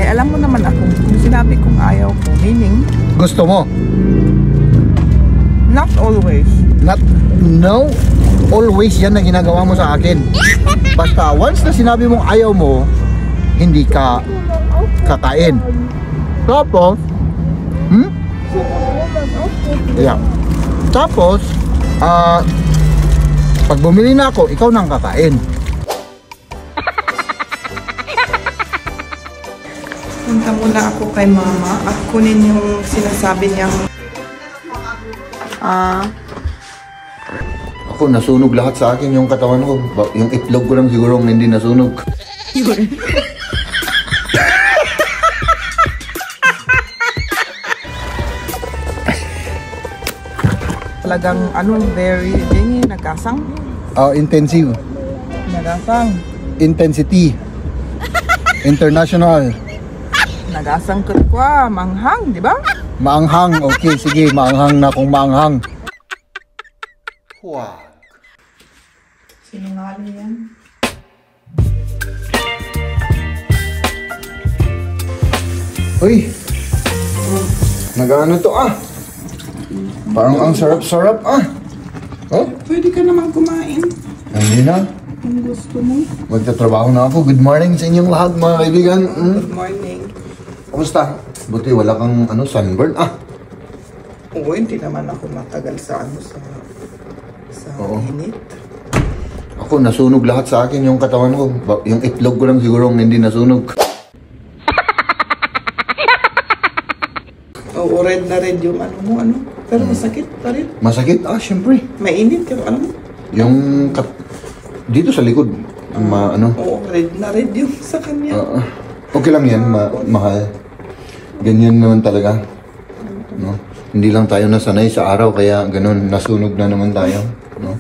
Eh, alam mo naman ako, kung sinabi kong ayaw ko, meaning, gusto mo? not always. No, always yan na ginagawa mo sa akin. Basta once na sinabi mong ayaw mo, hindi ka kakain. Tapos, yeah. Tapos, pag bumili na ako, ikaw nang kakain. Punta muna ako kay mama at kunin yung sinasabi niyang Ako, nasunog lahat sa akin yung katawan ko. Yung itlog ko lang siguro hindi nasunog. talagang very dingy, nagasang. Intensive. Nagasang. Intensity. International. Nagasang kwa, manghang, di ba? Maanghang. Okay, sige, maanghang na kung maanghang. Wow. Sinungaling yan. Uy! Nag-ano to Parang ang sarap-sarap Oh? Pwede ka naman kumain. Hindi na. Kung gusto mo. Magtatrabaho na ako. Good morning sa inyong lahat mga kaibigan. Good morning. Kumusta? Buti wala kang sunburn Oo, hindi naman ako matagal sa init. Ako, nasunog lahat sa akin yung katawan ko. Yung itlog ko lang siguro hindi nasunog. Oo, red na red yung Pero masakit pa rin. Masakit? Syempre. Mainit pero Yung dito sa likod. Oo, red na red yung sa kanya. Okay lang yan, mahal. Ganyan naman talaga. No? Hindi lang tayo nasanay sa araw, kaya ganun, nasunog na naman tayo. No?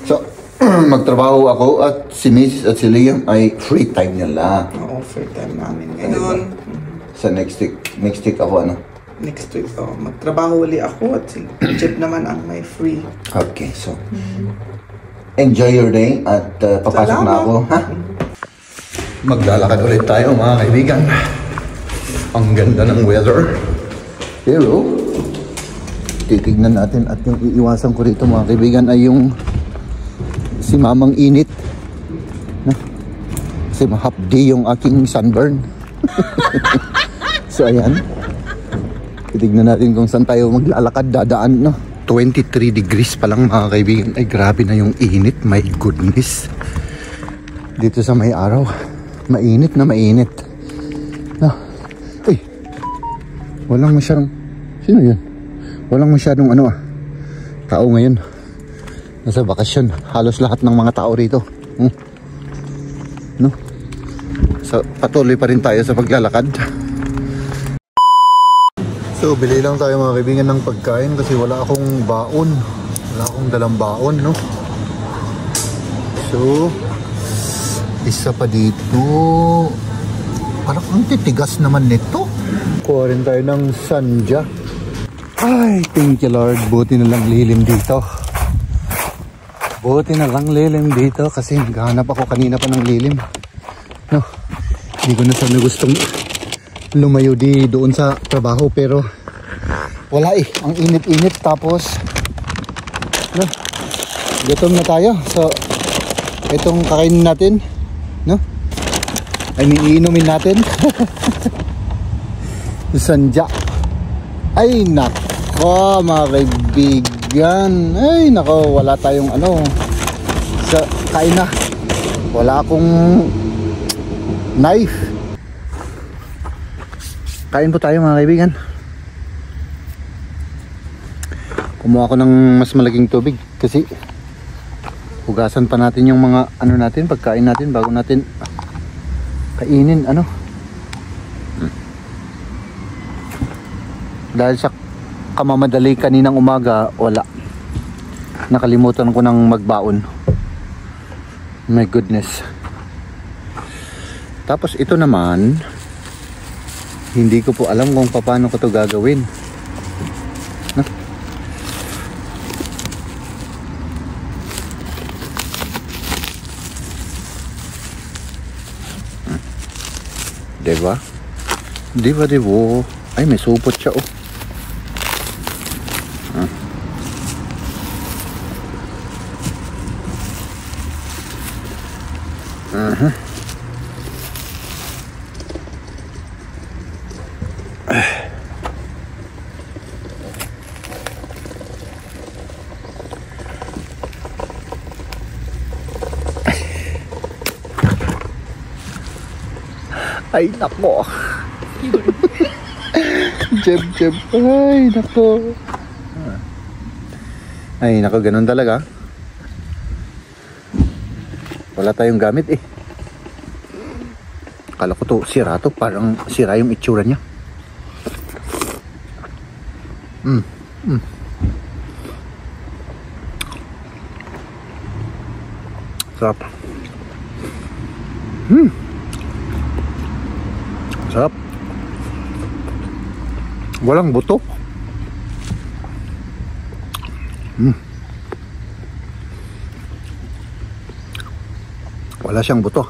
So, magtrabaho ako at si Mrs. at si Liam ay free time nila. Oo, free time namin ngayon. Sa next week ako Next week, magtrabaho uli ako at si Jeff naman ang may free. Okay, so enjoy your day at papasok na ako, ha? Maglalakad ulit tayo mga kaibigan. Ang ganda ng weather. Pero titignan natin at yung iiwasan ko rito mga kaibigan ay yung si mamang init. Kasi mahapdi yung aking sunburn. So ayan. Titignan natin kung saan tayo maglalakad, dadaan 23 degrees pa lang mga kaibigan. Ay grabe na yung init, my goodness. Dito sa may araw, mainit na mainit. Uy, walang masyadong, sino yun? Walang masyadong tao ngayon. Nasa bakasyon, halos lahat ng mga tao rito. No? So patuloy pa rin tayo sa paglalakad. So, bili lang tayo mga kaibigan ng pagkain kasi wala akong baon. Wala akong dalang baon, no? So, isa pa dito. Parang ang titigas naman nito. Kuha rin tayo ng sandya. Ay, thank you Lord. Buti na lang lilim dito. Buti na lang lilim dito kasi naghahanap ako kanina pa ng lilim. No? Hindi ko na sana gustong lumayo doon sa trabaho pero wala ang init-init tapos gutom na tayo, so itong kakainin natin iinumin natin sandya. Ay nako mga kaibigan, ay nako, wala tayong sa kain na, wala akong knife. Kain po tayo mga kaibigan. Kumuha ako ng mas malaking tubig kasi hugasan pa natin yung mga natin, pagkain natin bago natin kainin Dahil sa kamamadali kaninang umaga, wala. Nakalimutan ko ng magbaon. My goodness. Tapos ito naman, hindi ko po alam kung paano ko to gagawin. Diba? Di ba, di ba? Ay, may supot siya, oh. Ay, nako. Jeb. Ay, nako. Ay, nako, ganun talaga. Wala tayong gamit eh. Akala ko to, sira to. Parang sira yung itsura niya. Sarap. Sarap. Walang buto. Wala siyang buto.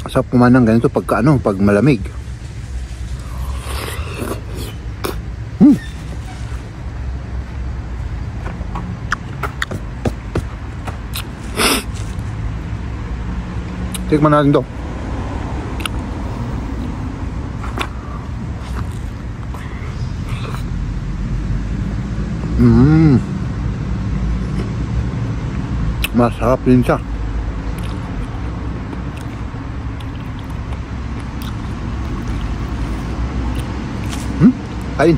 Sarap kumain ng ganito pagka pag malamig. Tikman natin to. Masarap din siya. Kain.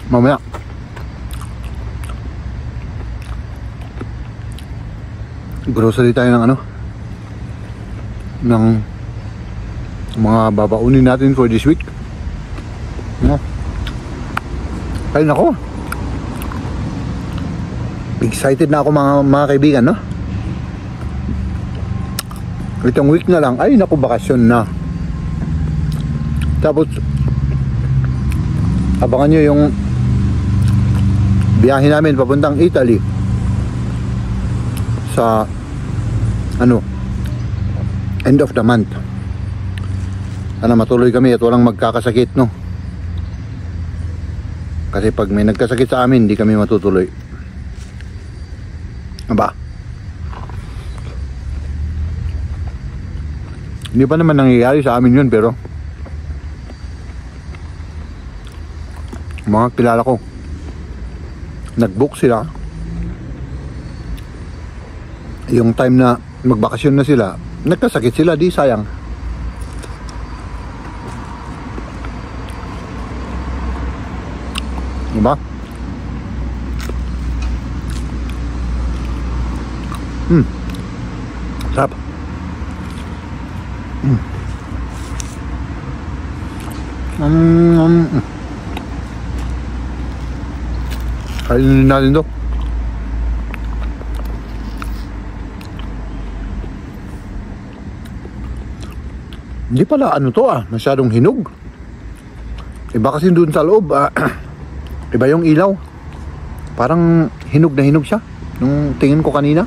Mamaya. Grocery tayo ng ng mga babaunin natin for this week. Kain ako. Excited na ako mga kaibigan, no? Itong week na lang, ay naku, bakasyon na. Tapos abangan nyo yung biyahe namin papuntang Italy sa end of the month. Sana matuloy kami at walang magkakasakit, no? Kasi pag may nagkasakit sa amin, hindi kami matutuloy. Aba, hindi pa naman nangyayari sa amin yun, pero mga kilala ko, nag-book sila. Yung time na magbakasyon na sila, nagkasakit sila, di sayang. Diba? Sarap. Kainin natin to. Hindi pala to masyadong hinog. Iba kasi dun sa loob, iba yung ilaw. Parang hinog na hinog siya nung tingin ko kanina.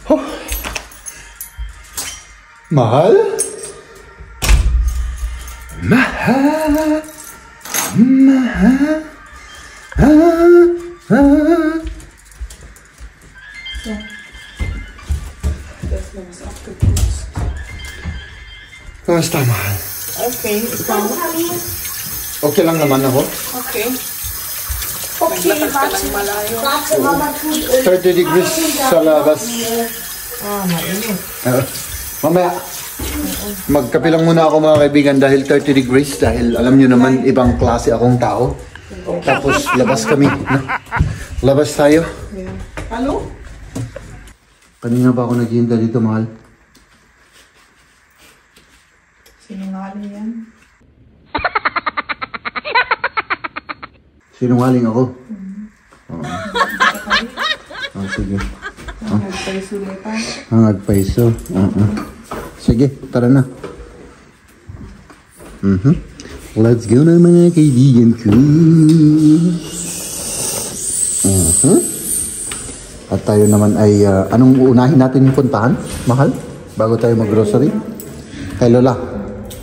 Oh. Mahal? Mahal? Mahal? Kamusta, mahal? Okay, ikaw? Okay lang naman ako. Okay. Okay, warte, Mama tut 30 degrees sa labas. Mainit. Mamaya, magkape lang muna ako mga kaibigan dahil 30 degrees. Dahil alam nyo naman, ibang klase akong tao. Tapos labas kami. No? Labas tayo. Yeah. Hello? Kanina ba ako naghihintay dito, mahal? Sinungaling yan. Sinungaling ako? Oo. Sige. Suleta. Agpaiso. Sige, tara na. Let's go na mga kaibigan ko. At tayo naman ay, anong unahin natin yung puntahan, mahal? Bago tayo mag-grocery? Kay Lola.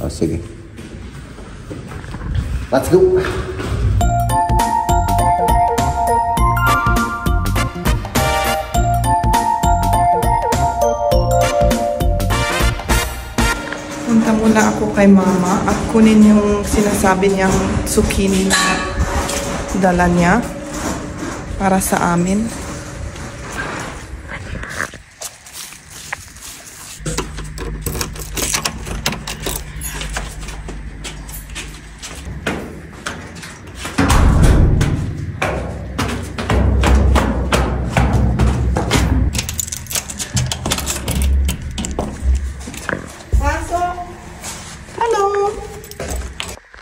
Sige. Let's go! Punta muna ako kay mama at kunin yung sinasabi niyang zucchini na dala niya para sa amin.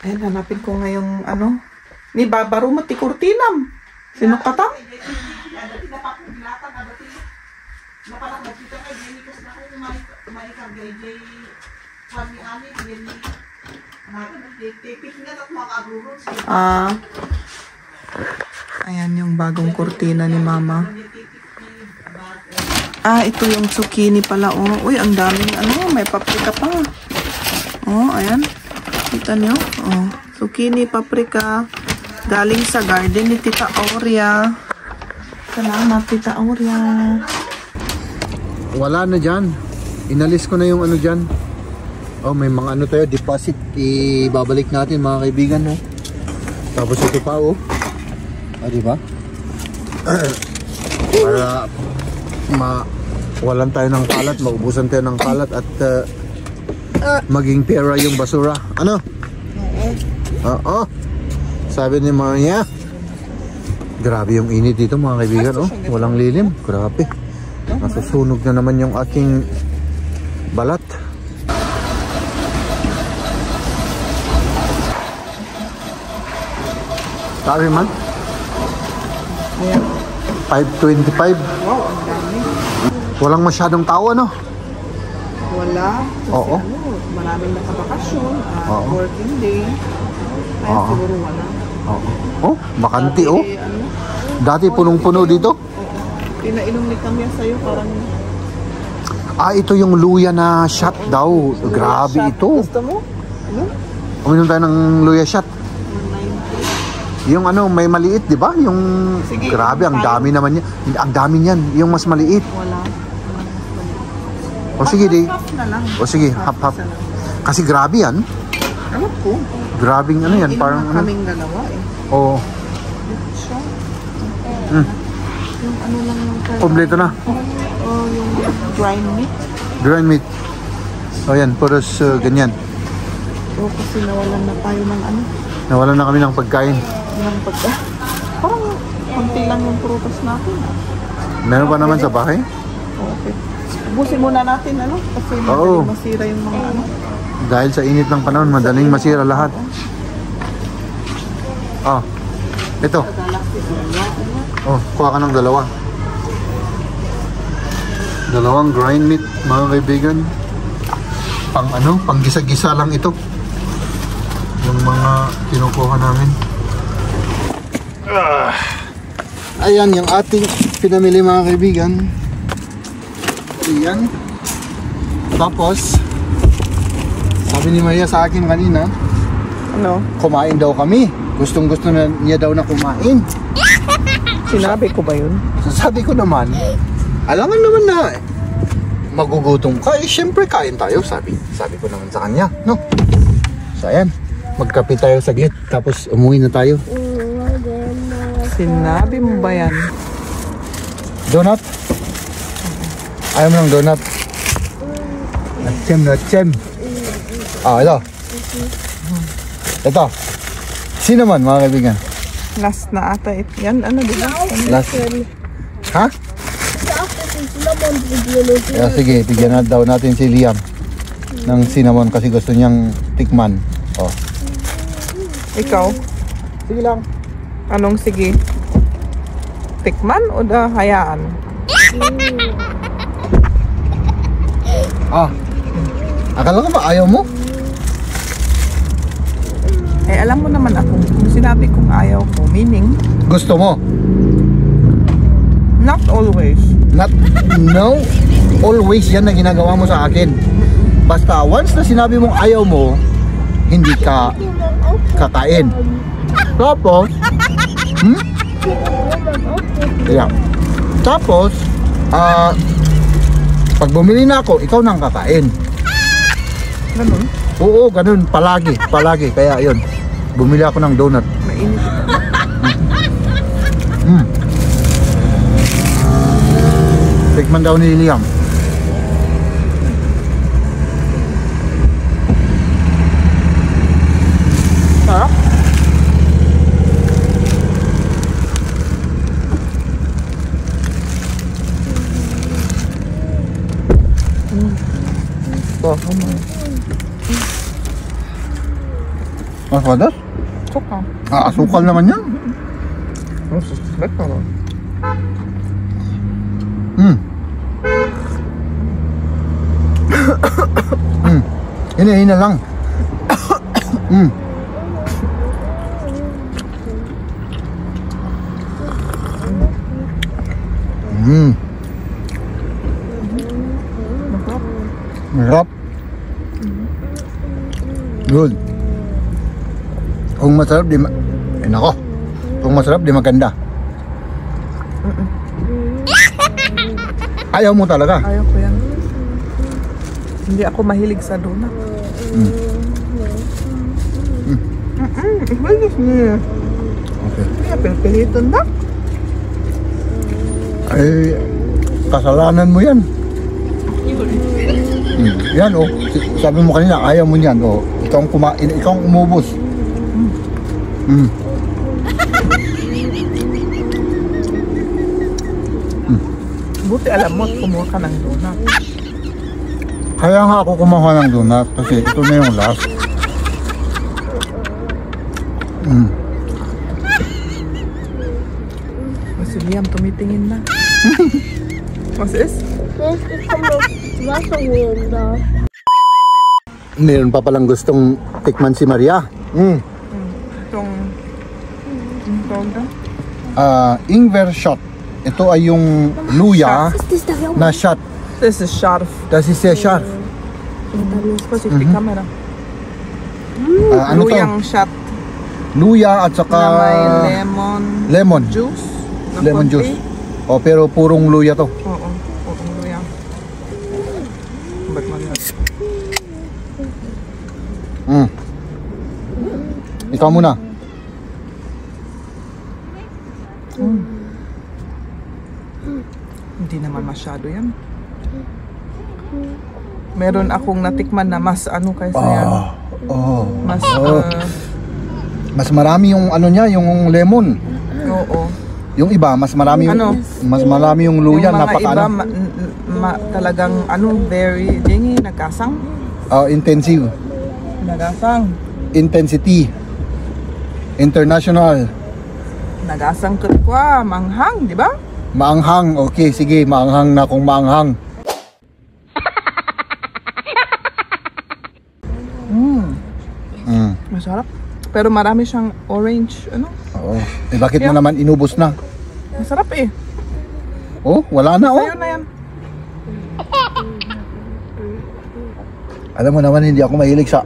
Ayan, hanapin ko ngayong ano. Ni babaro mo ti kurtinam. Sino ka ta? Ayan yung bagong kurtina ni mama. Ito yung zucchini pala. Oh, uy, ang daming ano, may paprika pa. Oh, ayan. Kita nyo? Oh, zucchini, paprika. Galing sa garden ni Tita Aurea. Salamat, Tita Aurea. Wala na dyan. Inalis ko na yung ano dyan. Oh, may mga ano tayo, deposit. Ibabalik natin mga kaibigan. No? Tapos ito pa, oh. Diba? Para walan tayo ng kalat, maubusan tayo ng kalat at maging pera yung basura. Ano? Oo. Sabi ni Maria. Grabe yung init dito mga kaibigan. Oh, walang lilim. Grabe. Nasusunog na naman yung aking balat. Sabi man? 5:25. Wow, ang dami. Walang masyadong tao, ano? Wala. Kasi Oo. ano, maraming nakabakasyon. Oo. Working day. Kaya Oo. siguro wala. Oh, bakanti, oh. Ano, Dati punong-puno dito. pinainom ni Kamya sa'yo parang... Ito yung luya na shot daw. Grabe shot. ito. Gusto mo? Ano? Uminom tayo ng luya shot. Yung ano, may maliit, di ba? Yung Sige, grabe, ang tayo. dami naman niya. Ang dami niyan, yung mas maliit. Wala. O sige, di. Half na lang. O sige, hap-hap. Isa lang. Kasi grabe yan. Ewan ko. Grabing ano yan, Inom parang na ano. kaming dalawa eh. Oo. Siya. Mm. Yung ano lang yung... Kompleto na. yung grind meat. Grind meat. O yan, puros ganyan. O kasi nawalan na tayo ng ano. Nawalan na kami ng pagkain. Ng pagka. Parang konti lang yung prutas natin. Meron pa naman sa bahay. Okay. Ubusin muna natin ano. Kasi Oo. madaling masira yung mga ano. Dahil sa init ng panahon, madaling masira lahat. Oh, ito. Oh, kuha ka ng dalawa. Dalawang grind meat, mga kaibigan. Pang ano, pang gisa-gisa lang ito. Yung mga kinukuha namin. Ayan, yung ating pinamili mga kaibigan. Ayan. Tapos, sabi ni Maria sa akin kanina, Ano? kumain daw kami. Gustong-gusto na niya daw na kumain. Sinabi ko ba yun? Sabi ko naman, alangan naman na magugutom ka. Siyempre kain tayo, sabi ko naman sa kanya. No? So ayan, magkape tayo saglit, tapos umuwi na tayo. Sinabi mo ba yan? Donut? Ayaw mo ng donut? Natchem. Ito. Ito. Sino man mga kaibigan? Last na ata ito. Yan, ano diba? Last. Ha? Sige, bigyan na daw natin si Liam ng cinnamon kasi gusto niyang tikman. Oh. Ikaw? Sige lang. Anong sige? Tikman o hayaan? Ah. Akala ko ba ayaw mo? Eh, alam mo naman ako, kung sinabi kong ayaw ko, meaning, Gusto mo? not always. No, always yan na ginagawa mo sa akin. Basta once na sinabi mong ayaw mo, hindi ka kakain. Tapos, yeah. Tapos, pag bumili na ako, ikaw nang kakain. Ganun? Oo, ganun, palagi. Kaya yun, bumili ako ng donut. Mainit ito. Tikman daw ni Liam. Sarap. Mas padas? Suka. Asukal naman yan. Suspect ako. Hina lang. Masarap. Good. Kung masarap di nako. Kung masarap di maganda. Ayaw mo talaga? Ayaw ko yan. Hindi ako mahilig sa donut. Malis niya. Okay. Kaya pilpiliton na. Ay, kasalanan mo yan. Yan oh, sabi mo kanina ayaw mo niyan oh. Ikaw ang kumain, ikaw ang umubos. Buti alam mo, kumuha ka ng donut. Kaya nga ako kumuha ng donut kasi ito na yung last. Si Liam tumitingin na. Was is? This is the most window. Meron pa palang gustong tikman si Maria. Itong tawag na? Ingwer shot. Ito ay yung luya Is this the real na shot. This is sharp. Das ist sehr scharf. Kasi camera. Ano to? Luyang shot Luya at saka na may lemon. juice. Na Lemon konti. juice. Oh, pero purong luya to. Oo. Oo, luya. Ba't man yan? Ikaw muna. Hindi naman masyado yan. Meron akong natikman na mas ano kaysa yan. Mas, Mas marami yung ano niya, yung lemon. oo. Yung iba, mas marami yung, Ano? mas marami yung luya. Yung mga Napaka iba, ano. talagang ano, very, dingi, nagkasang. Intensive. Nagasang. Intensity. International. Nagasang kwa, manghang, di ba? Maanghang. Okay, sige, maanghang na kung maanghang. Masarap. Pero marami siyang orange, ano? Oo. Eh bakit mo naman inubos na? Masarap eh. Oh, wala na oh. Sa'yo na yan. Alam mo naman hindi ako mahilig sa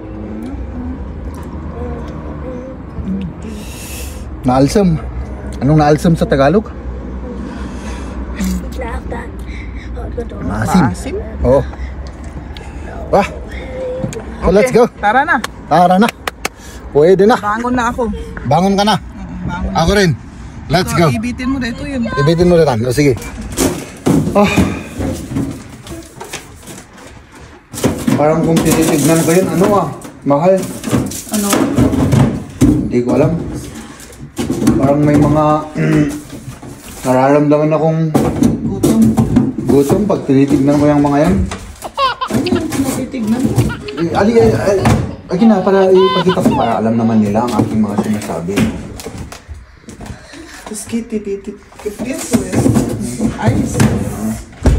naalsam. Anong naalsam sa Tagalog? Maasim. Maasim. Oo. So let's go. Tara na. Tara na. Pwede na. Bangon na ako. Bangon ka na. Bangon. Ako rin. Let's go. Ibitin mo dito yun. Ibitin mo rin. O sige. Parang kung tinitignan ko yun, mahal. Ano? Hindi ko alam. Parang may mga nararamdaman akong gutom pag tinitignan ko yung mga yan. Ano yung tinitignan mo? Ay, na, para ipagkita ko para alam naman nila ang aking mga sinasabi. Es geht gefrierst du jetzt? Eis.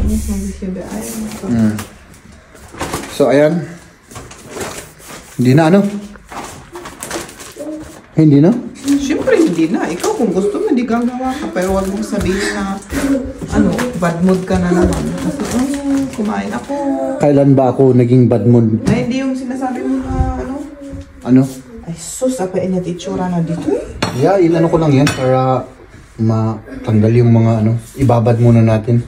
Muss man sich hier beeilen. So, ayan. Hindi na ano? Hindi na? Siyempre, hindi na. Ikaw, kung gusto mo, hindi gagawa ka. Pero wag mong sabihin na, bad mood ka na naman. Kasi, kumain ako. Kailan ba ako naging bad mood? Na hindi yung sinasabi mo na, Ano? Ay, sus, apa niya titsura na dito eh. Yeah, ilan ko lang yan para matanggal yung mga ibabad muna natin.